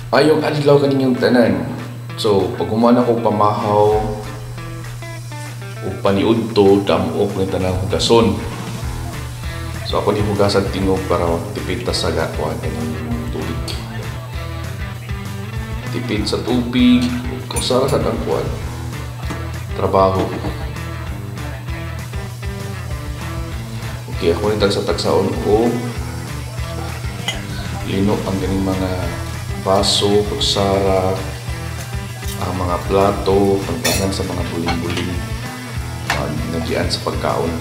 Ayong adlaw kaninyong tanan. So, pag humana ko pamahaw o paniudto, damuok ng tanang hugason. So, ako ni hugasan tingog para tipid ta sa gatwa kanyang tubig. Tipid sa tubig, kung sara sa dangkuan. Trabaho. Okay, ako ni tagsa-tagsaon ko. Lino ang ganing mga baso, kutsara, ang mga plato, pagtanan sa mga buling-buling, nagyan sa pagkaon.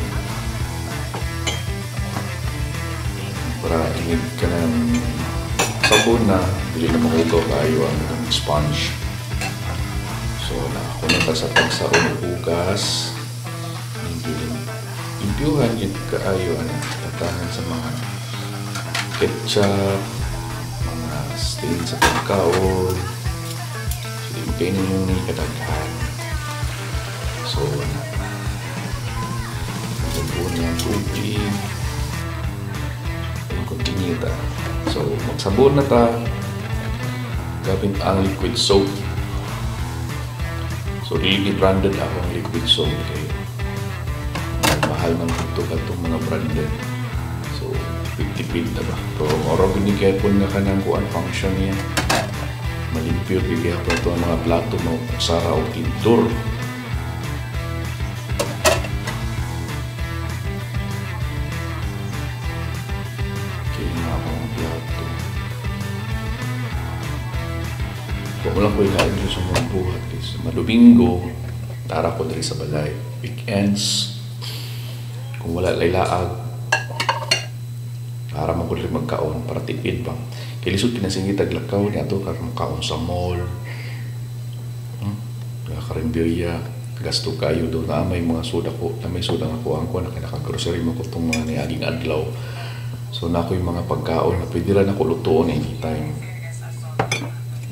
Para ingid ka ng sabon na dili na mahugaw kayo ang sponge. So, ako na tagsa-tagsa o hugas. Impyuhan yun kaayo pagtanan sa mga ketchup, mga stain sa pagkaon. So, di mo kayo ninyo kadaghan. So, magsabuan ng tubig. And continue ta. So, magsabon na ta. Gabin ang liquid soap. So, really branded ako ang liquid soap. Okay? Mahal man ito katong mga branded. So, tipid na ba? So, moro binigay po nga ka ng kuan function niya. Malimpyo, bigay ako ito ang mga plato mo, sara o tintur. Okay na ako ang plato. Kung wala ko ikain dito sa mga buhat, guys. Madubinggo, tara ko dali sa balay. Weekends, kung wala laylaag, para magulit magkaon, para tipid ba. Kaya lisod kinasingit taglakaw niya ito, karang makaon sa mall, karimbilya, gasto kayo doon na may mga soda ko, na may soda nga ko ang ko, na kinaka-grocery mo ko itong mga niaging adlaw. So na ako yung mga pagkaon na pwede rin ako lutoon anytime.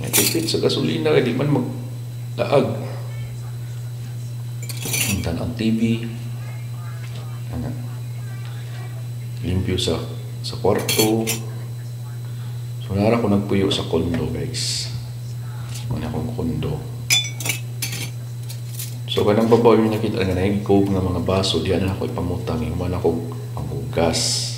Tipid sa gasolina, di man magdaag. Hintan ang TV, limpyo sa kwarto. So, nara ko nagpuyo sa kondo, guys. Muna akong kondo. So, kanang babaw yung nakita nga naigkog ng mga baso, diyan na ako ipamutang. Yung man ako panghugas.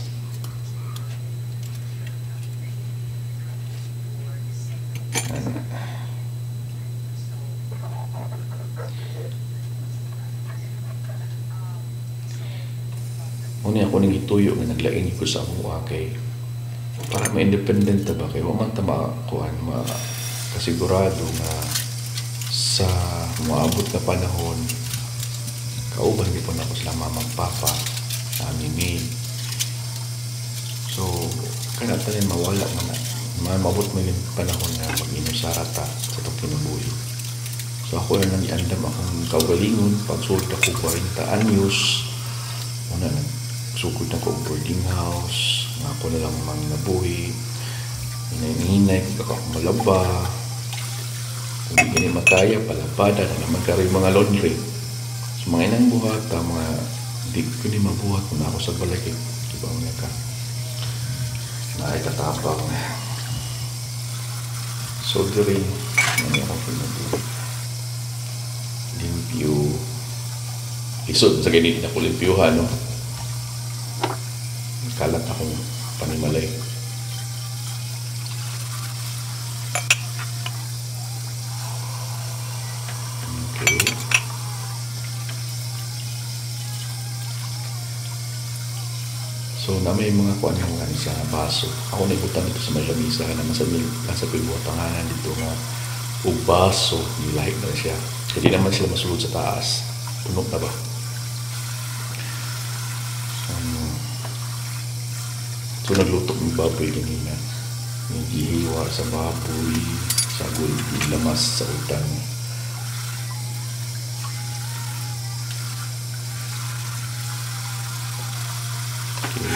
Muna ako nang ituyo nga naglaing ko sa mga kay para ma-independent ba kay waman ta makuan kasigurado nga sa moabot na panahon kauban gyud ako sila mamang papa sa amin. So kana tanan mawala man maabot mo yung panahon nga mag-inusarata sa itong kinabuhi. So ako na nang iandam akong kaugalingon pag-sold ako 40 anyos muna sugod na ko boarding house, nga ako na lang mga nabuhi, hinay-hinay, ako malaba, kung hindi ganyan makaya, palabada na naman karoon yung mga laundry. So mga inang buhat, mga hindi ko din mabuhat kung ako sa balakit. Diba nga ka? Nakitatabang. Soldering, ano ako pinabuhi. Limpyo. Isod, sa ganyan na ko limpyuhan, no? Kalat akong panimalay. Okay. So, na may mga kuan nga sa baso. Ako naibutan dito sa malamisa na nasa pibutanganan dito nga o baso, nilahit na siya. Hindi naman sila masulod sa taas. Puno na ba? So, nagluto ng baboy kanina. Naghihiwa sa baboy, sa lamas, sa utang. Okay.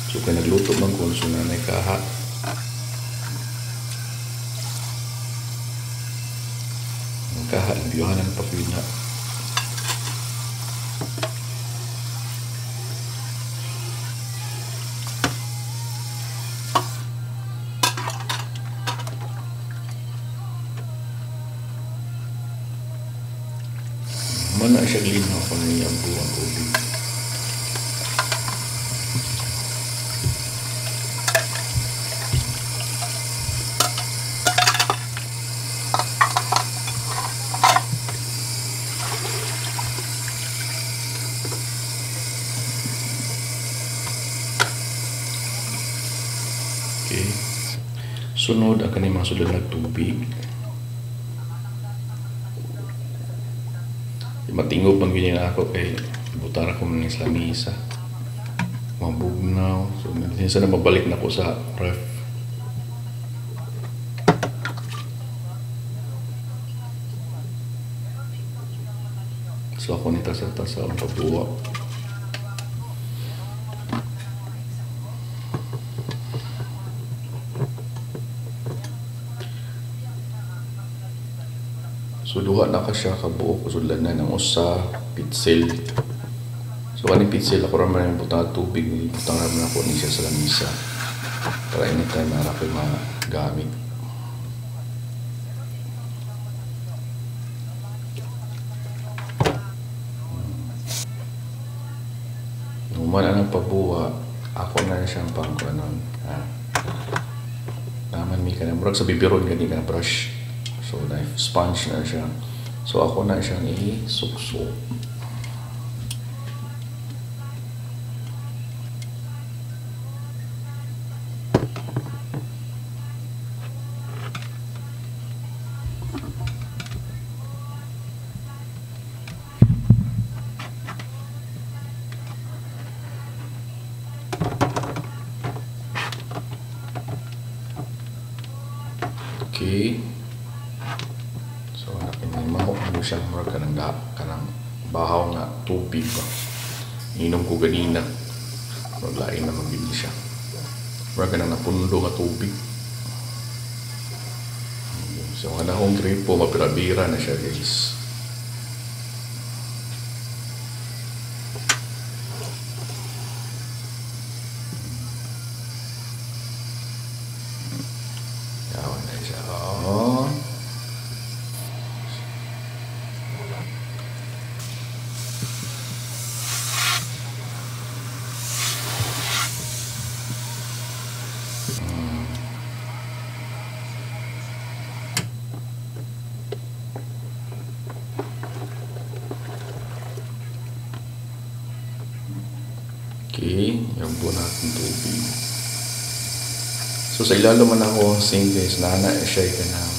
So, kaya nagluto ng konso na kaha. Kahalimbyuhan ng papina. Mana siya linaw kung niyang buwang tubig. Okay. Sunod ang kanang mga sulod ng tubig. Matingog man ganyan ako kay butara ko man sa lamisa. Mabugnaw. So, minsan na mabalik na ko sa ref. So, ako nita sa tasa ang pabuwa. So duha na ka siya kabuo kusulan na ng usa pitsil. So kaning pitsil ako ra man butang tubig ni butang ra man ako ni siya sa lamisa para anytime na ako magamit. Human ang pabuwa ako na siyang pangkuanon. Naman mi kanang murag sa bibiron gani ka brush. So, sponge na siya. So, ako na siyang i-suksok. Okay. So, mahok mo siyang murag kanang bahaw nga tubig ba. Inom ko ganina. Murag lain na magiging siya. Murag kanang napundo nga tubig. So, ang akong gripo, mapirabira na siya guys. Yawan na siya. Oh. Okay, yung buo natin tubig. So sa ilalo man ako same guys, nana siya ka ng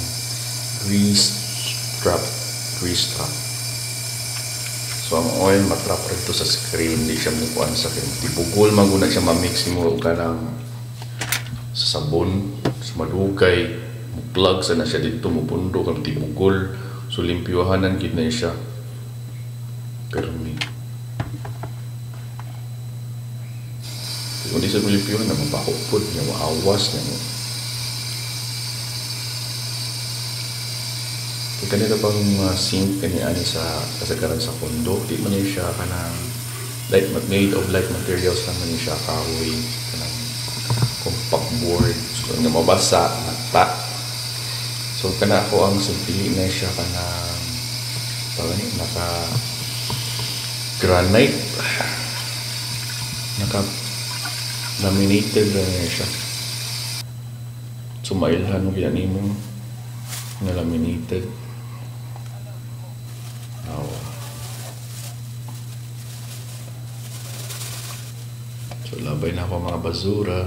grease trap. So ang oil matrap rito sa screen, hindi siya mukuan sa akin. Tibugol maguna siya mamix mo ka ng sa sabon, sa madugay, plug sa na siya dito, mupundo kang tibugol. So limpyuhanan gid na siya. Pero kung di sa limpyuhan na mapakupod niya, maawas niya mo. Kanina bang sink kaniani sa kasagaran sa kondo, di man siya kanang made of light materials lang man siya, kahoy, kanang compact board, so nga mabasa, nagta. So kana ako ang simpili na siya kanang naka granite, naka laminated na siya. So mailhan mo yan mo na laminated. So labay na ako mga basura.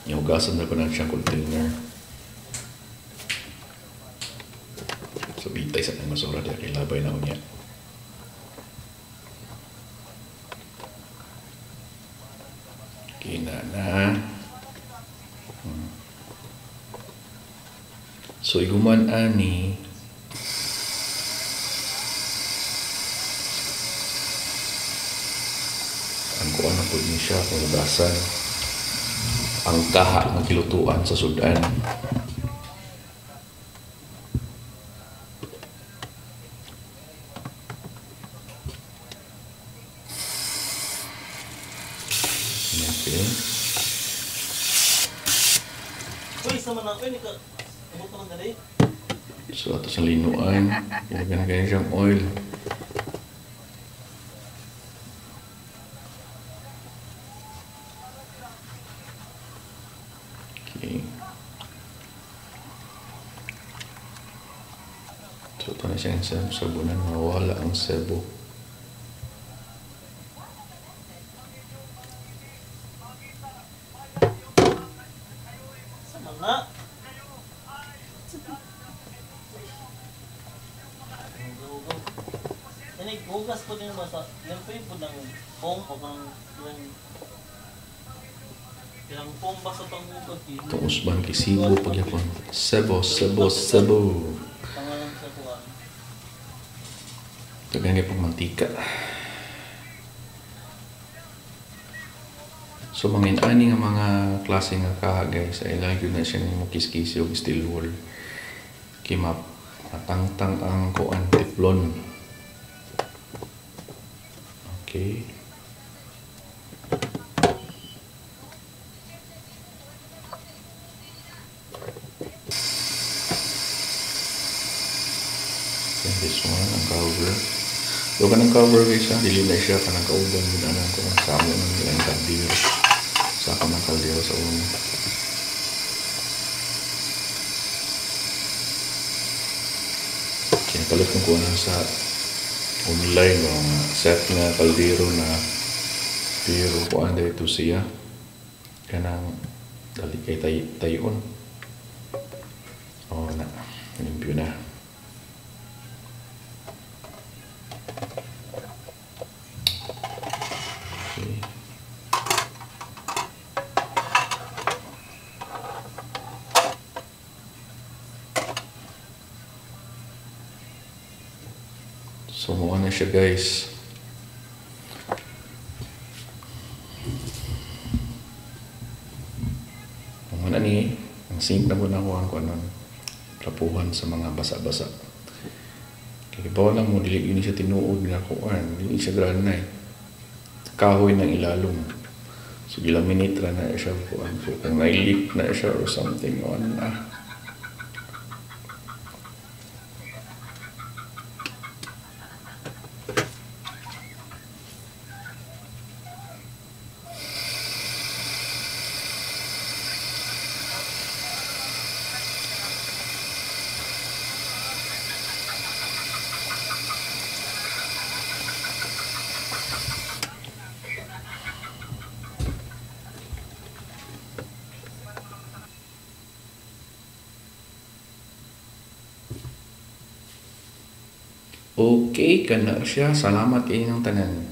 Ihugasan na ko na siyang container. So bitay sa mga basura dahil labay na ko niya. Kina na. So iguman ani ang kuha na po niya siya kung hugasan ang kaha ng kilutuan sa sudan. naman ako yun, abot naman dali. So ato sa linuan, ilagyan na ganyan siyang oil. Okay. So ito na siyang sabunan, mawala ang sebo. Sama na. Ini gugas po din ba sa yung po ng foam o yung foam ba sa panghugas yun? Itong usban kay Cebu pagyapon. Sebo. Pangalan sa kuwan. Ito ganyan pang mantika. So mangin-ani nga mga klase nga kaha guys, ay lang yun na siya ni mukis-kis yung steel wool. Kimap, matangtang ang kuan, teflon. Okay. And this one, ang cover. So kanang cover guys ha, dili na siya kanang kauban yun anang ko sa amo ng ilang kaldero. Sa ako ng kaldero sa uno. Kinapalit ko na sa online mga set na kaldero na pero kung ano ito siya kanang dali kay tayon. O na, limpyo na. Okay. So mukha na siya guys. Ang ano ni, ang sink na po na ko ang rapuhan sa mga basa-basa. Kaya bawa lang mo, dili yun siya tinuod nga kuan, dili siya granay. Kahoy ng ilalong. So gilaminitra na siya kuan. So kung nai-leak na siya or something, o ano na. Okay, kana siya. Salamat inyong tanan.